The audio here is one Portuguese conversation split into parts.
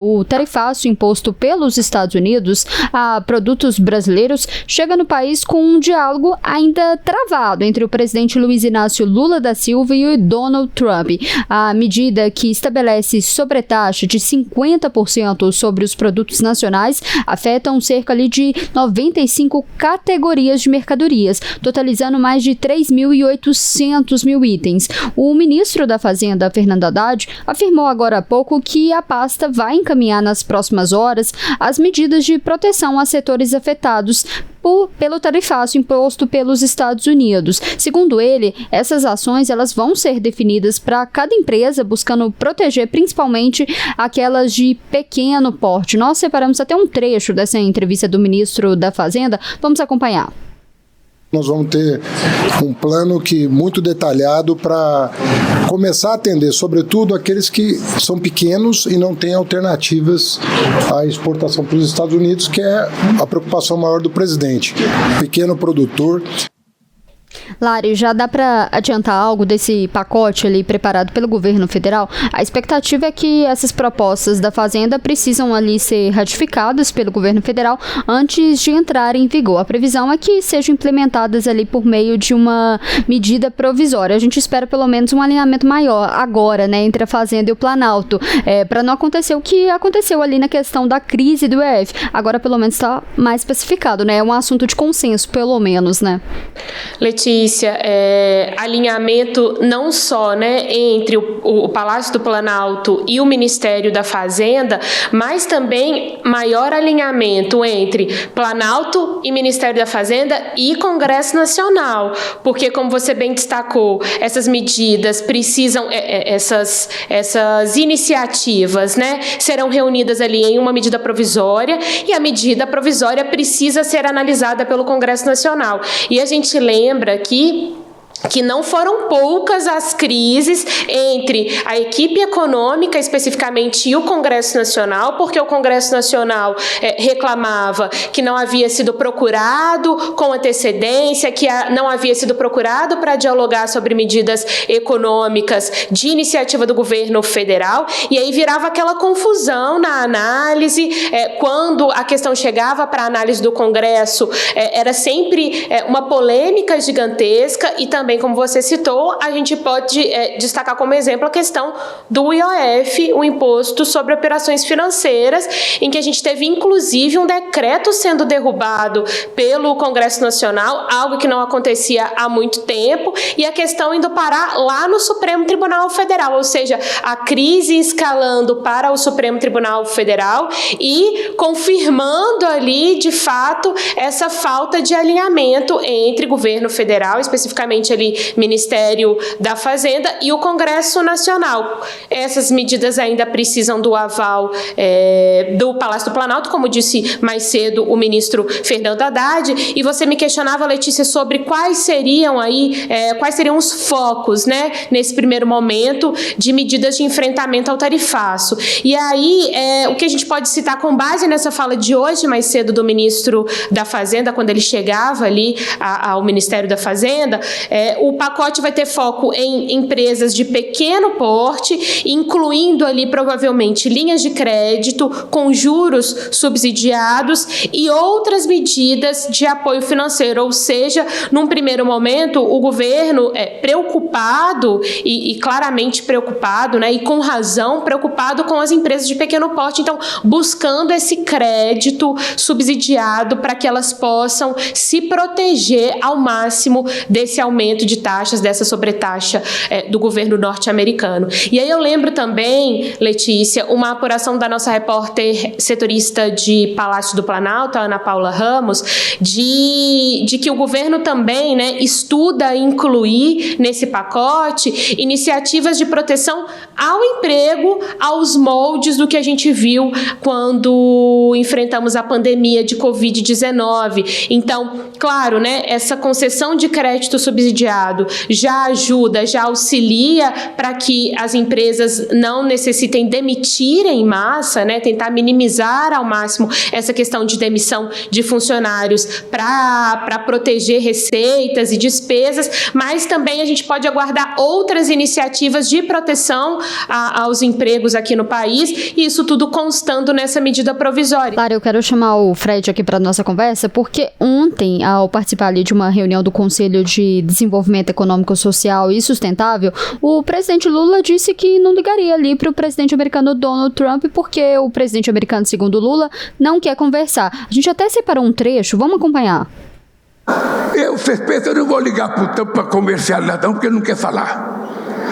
O tarifácio imposto pelos Estados Unidos a produtos brasileiros chega no país com um diálogo ainda travado entre o presidente Luiz Inácio Lula da Silva e o Donald Trump. A medida, que estabelece sobretaxa de 50% sobre os produtos nacionais, afetam cerca de 95 categorias de mercadorias, totalizando mais de 3.800 mil itens. O ministro da Fazenda, Fernando Haddad, afirmou agora há pouco que a pasta vai encaminhar nas próximas horas as medidas de proteção a setores afetados pelo tarifácio imposto pelos Estados Unidos. Segundo ele, essas ações elas vão ser definidas para cada empresa, buscando proteger principalmente aquelas de pequeno porte. Nós separamos até um trecho dessa entrevista do ministro da Fazenda. Vamos acompanhar. Nós vamos ter um plano muito detalhado para começar a atender, sobretudo, aqueles que são pequenos e não têm alternativas à exportação para os Estados Unidos, que é a preocupação maior do presidente. Pequeno produtor. Lari, já dá para adiantar algo desse pacote ali preparado pelo governo federal? A expectativa é que essas propostas da Fazenda precisam ali ser ratificadas pelo governo federal antes de entrar em vigor. A previsão é que sejam implementadas ali por meio de uma medida provisória. A gente espera pelo menos um alinhamento maior agora, né, entre a Fazenda e o Planalto, para não acontecer o que aconteceu ali na questão da crise do EF. Agora pelo menos está mais especificado, né? É um assunto de consenso, pelo menos, né? Letícia, alinhamento não só, né, entre o Palácio do Planalto e o Ministério da Fazenda, mas também maior alinhamento entre Planalto e Ministério da Fazenda e Congresso Nacional, porque, como você bem destacou, essas medidas precisam, essas iniciativas, né, serão reunidas ali em uma medida provisória, e a medida provisória precisa ser analisada pelo Congresso Nacional. E a gente lembra que não foram poucas as crises entre a equipe econômica, especificamente, e o Congresso Nacional, porque o Congresso Nacional reclamava que não havia sido procurado com antecedência, que não havia sido procurado para dialogar sobre medidas econômicas de iniciativa do governo federal, e aí virava aquela confusão na análise. Quando a questão chegava para a análise do Congresso, era sempre uma polêmica gigantesca. E também, como você citou, a gente pode destacar como exemplo a questão do IOF, o Imposto sobre Operações Financeiras, em que a gente teve, inclusive, um decreto sendo derrubado pelo Congresso Nacional, algo que não acontecia há muito tempo, e a questão indo parar lá no Supremo Tribunal Federal, ou seja, a crise escalando para o Supremo Tribunal Federal e confirmando ali, de fato, essa falta de alinhamento entre governo federal, especificamente ali Ministério da Fazenda, e o Congresso Nacional. Essas medidas ainda precisam do aval do Palácio do Planalto, como disse mais cedo o ministro Fernando Haddad, e você me questionava, Letícia, sobre quais seriam os focos, né, nesse primeiro momento de medidas de enfrentamento ao tarifaço. E aí, o que a gente pode citar com base nessa fala de hoje, mais cedo, do ministro da Fazenda, quando ele chegava ali ao Ministério da Fazenda, o pacote vai ter foco em empresas de pequeno porte, incluindo ali provavelmente linhas de crédito com juros subsidiados e outras medidas de apoio financeiro. Ou seja, num primeiro momento, o governo é preocupado e claramente preocupado, né, e com razão preocupado com as empresas de pequeno porte, então buscando esse crédito subsidiado para que elas possam se proteger ao máximo desse aumento de taxas, dessa sobretaxa do governo norte-americano. E aí eu lembro também, Letícia, uma apuração da nossa repórter setorista de Palácio do Planalto, a Ana Paula Ramos, de que o governo também, né, estuda incluir nesse pacote iniciativas de proteção ao emprego, aos moldes do que a gente viu quando enfrentamos a pandemia de Covid-19. Então, claro, né, essa concessão de crédito subsidiado subsidiado já ajuda, já auxilia para que as empresas não necessitem demitir em massa, né? Tentar minimizar ao máximo essa questão de demissão de funcionários para proteger receitas e despesas, mas também a gente pode aguardar outras iniciativas de proteção aos empregos aqui no país, e isso tudo constando nessa medida provisória. Claro, eu quero chamar o Fred aqui para a nossa conversa, porque ontem, ao participar ali de uma reunião do Conselho de Desenvolvimento Econômico, Social e Sustentável, o presidente Lula disse que não ligaria ali para o presidente americano Donald Trump, porque o presidente americano, segundo Lula, não quer conversar. A gente até separou um trecho, vamos acompanhar. Vocês pensam, eu não vou ligar para o Trump para conversar nada, porque ele não quer falar.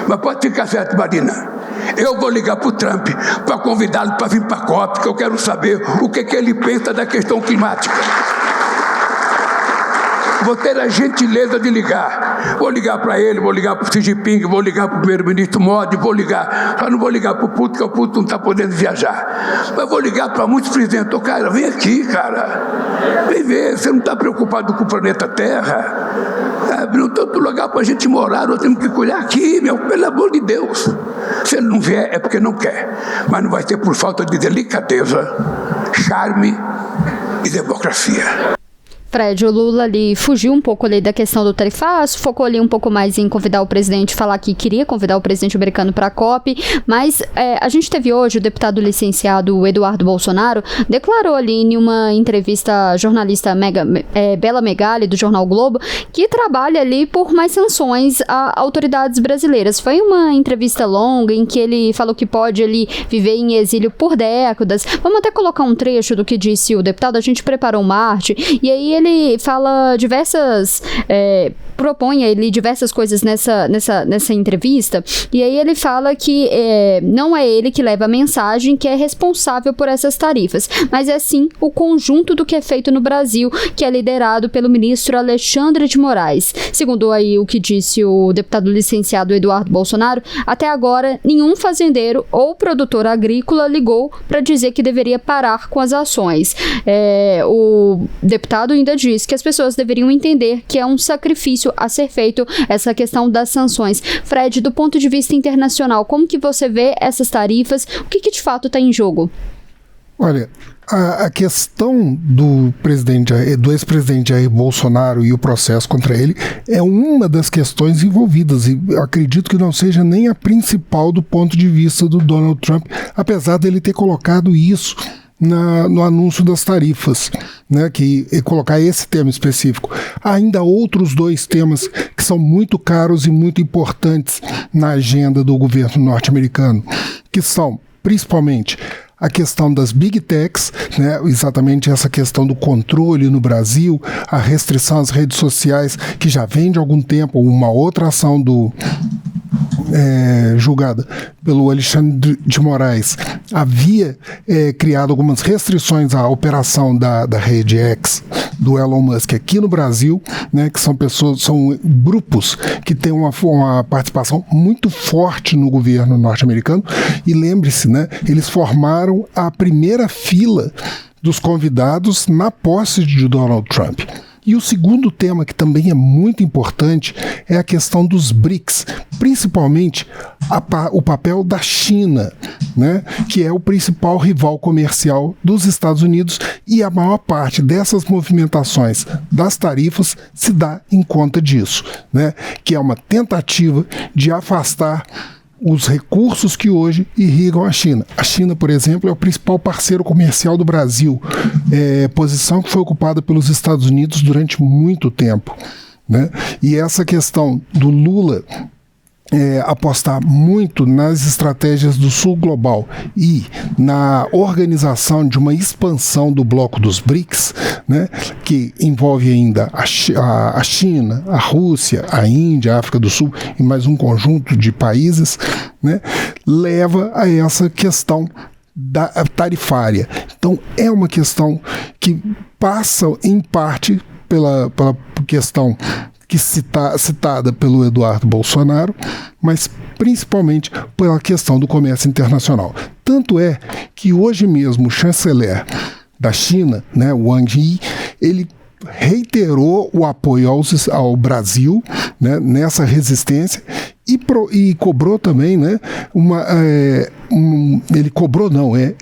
Mas pode ficar certo, Marina. Eu vou ligar para o Trump para convidá-lo para vir para a COP, porque eu quero saber o que ele pensa da questão climática. Vou ter a gentileza de ligar. Vou ligar para ele, vou ligar para o Xi Jinping, vou ligar para o primeiro-ministro Modi, vou ligar. Só não vou ligar para o Putin, porque o Putin não está podendo viajar. Mas vou ligar para muitos presidentes. Ô, cara, vem aqui, cara. Vem ver, você não está preocupado com o planeta Terra? Não tem outro lugar para a gente morar, nós temos que cuidar aqui, pelo amor de Deus. Se ele não vier, é porque não quer. Mas não vai ser por falta de delicadeza, charme e democracia. Fred, o Lula ali fugiu um pouco ali da questão do tarifaço, focou ali um pouco mais em convidar o presidente, falar que queria convidar o presidente americano para a COP, mas a gente teve hoje o deputado licenciado Eduardo Bolsonaro declarou ali em uma entrevista à jornalista Bela Megali, do Jornal Globo, que trabalha ali por mais sanções a autoridades brasileiras. Foi uma entrevista longa em que ele falou que pode ali viver em exílio por décadas. Vamos até colocar um trecho do que disse o deputado, a gente preparou uma arte, e aí ele fala propõe ele diversas coisas nessa entrevista, e aí ele fala que não é ele que leva a mensagem, que é responsável por essas tarifas, mas é sim o conjunto do que é feito no Brasil, que é liderado pelo ministro Alexandre de Moraes. Segundo aí o que disse o deputado licenciado Eduardo Bolsonaro, até agora nenhum fazendeiro ou produtor agrícola ligou para dizer que deveria parar com as ações. O deputado ainda diz que as pessoas deveriam entender que é um sacrifício a ser feito essa questão das sanções. Fred, do ponto de vista internacional, como que você vê essas tarifas? O que de fato está em jogo? Olha, a questão do ex-presidente Jair Bolsonaro e o processo contra ele é uma das questões envolvidas, e eu acredito que não seja nem a principal do ponto de vista do Donald Trump, apesar dele ter colocado isso no anúncio das tarifas, né, e colocar esse tema específico. Há ainda outros dois temas que são muito caros e muito importantes na agenda do governo norte-americano, que são, principalmente, a questão das Big Techs, né, exatamente essa questão do controle no Brasil, a restrição às redes sociais, que já vem de algum tempo, uma outra ação julgada pelo Alexandre de Moraes, havia criado algumas restrições à operação da rede X do Elon Musk aqui no Brasil, né, que são grupos que têm uma participação muito forte no governo norte-americano, e lembre-se, né, eles formaram a primeira fila dos convidados na posse de Donald Trump. E o segundo tema, que também é muito importante, é a questão dos BRICS, principalmente o papel da China, né, que é o principal rival comercial dos Estados Unidos, e a maior parte dessas movimentações das tarifas se dá em conta disso, né, que é uma tentativa de afastar os recursos que hoje irrigam a China. A China, por exemplo, é o principal parceiro comercial do Brasil, posição que foi ocupada pelos Estados Unidos durante muito tempo, né? E essa questão do Lula apostar muito nas estratégias do Sul Global e na organização de uma expansão do bloco dos BRICS, né, que envolve ainda a China, a Rússia, a Índia, a África do Sul e mais um conjunto de países, né, leva a essa questão da tarifária. Então é uma questão que passa em parte pela questão citada pelo Eduardo Bolsonaro, mas principalmente pela questão do comércio internacional. Tanto é que hoje mesmo o chanceler da China, né, Wang Yi, ele reiterou o apoio ao Brasil, né, nessa resistência e cobrou também, né,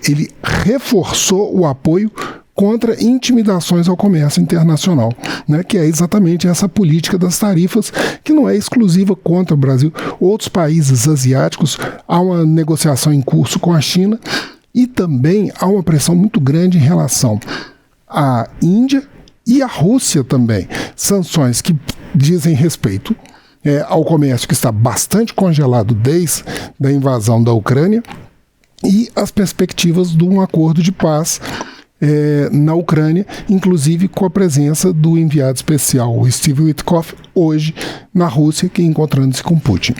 ele reforçou o apoio contra intimidações ao comércio internacional, né, que é exatamente essa política das tarifas, que não é exclusiva contra o Brasil. Outros países asiáticos, há uma negociação em curso com a China e também há uma pressão muito grande em relação à Índia e à Rússia também. Sanções que dizem respeito ao comércio que está bastante congelado desde a invasão da Ucrânia e as perspectivas de um acordo de paz na Ucrânia, inclusive com a presença do enviado especial, o Steve Witkoff, hoje na Rússia, que encontrando-se com Putin.